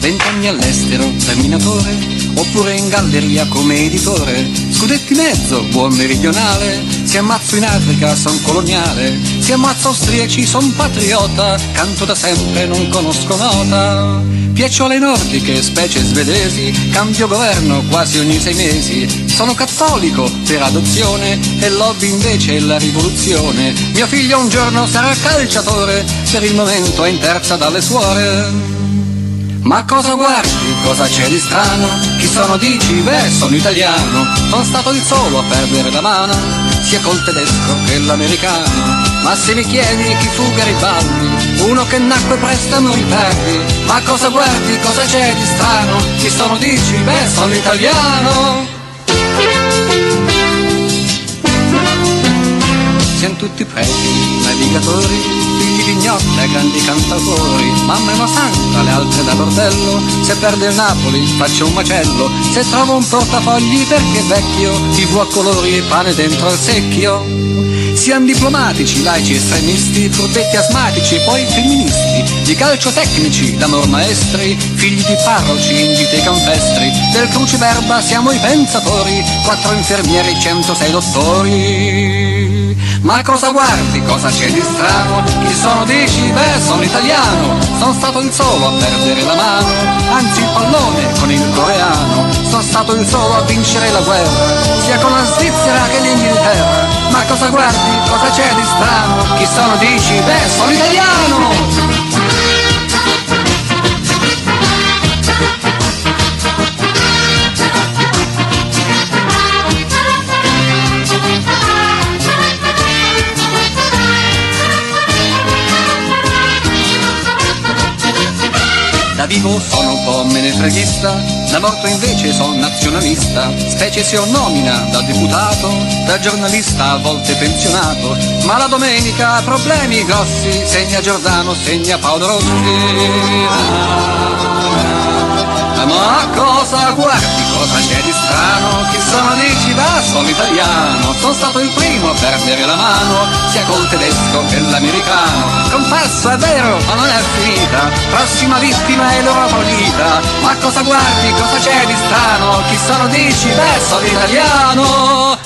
20 anni all'estero, terminatore, oppure in galleria come editore. Scudetti mezzo, buon meridionale, si ammazzo in Africa, son coloniale, si ammazzo austriaci, son patriota, canto da sempre, non conosco nota. Piacciole nordiche, specie svedesi, cambio governo quasi ogni 6 mesi. Sono cattolico per adozione e lobby invece la rivoluzione. Mio figlio un giorno sarà calciatore, per il momento è in terza dalle suore. Ma cosa guardi, cosa c'è di strano? Chi sono dici? Beh, sono italiano. Sono stato il solo a perdere la mano, sia col tedesco che l'americano. Ma se mi chiedi chi fu Garibaldi, uno che nacque presto e morì tardi. Ma cosa guardi, cosa c'è di strano? Chi sono dici? Beh, sono italiano. Siamo tutti preti, navigatori, figli di gnotta, grandi cantautori. Mamma è una santa, le altre da bordello. Se perde il Napoli faccio un macello. Se trovo un portafogli perché è vecchio, TV a colori e pane dentro al secchio. Siamo diplomatici, laici estremisti, furbetti asmatici, poi femministi, di calcio tecnici, d'amor maestri, figli di parroci in gite campestri. Del cruciverba siamo i pensatori, 4 infermieri, 106 dottori. Ma cosa guardi, cosa c'è di strano? Chi sono dici? Beh, sono italiano. Sono stato il solo a perdere la mano, anzi il pallone con il coreano. Sono stato il solo a vincere la guerra, sia con la Svizzera che l'Inghilterra. Ma cosa guardi, cosa c'è di strano? Chi sono dici? Beh, sono italiano. Da vivo sono un po' menefreghista, da morto invece sono nazionalista. Specie se ho nomina da deputato, da giornalista a volte pensionato. Ma la domenica problemi grossi, segna Giordano, segna Paolo Rossi. Ma cosa guardi, cosa c'è di strano? Chi sono dici? Beh, sono italiano. Sono stato il primo a perdere la mano, sia col tedesco che l'americano. Confesso, è vero, ma non è finita. Prossima vittima è l'Europolita. Ma cosa guardi, cosa c'è di strano? Chi sono dici? Beh, sono italiano.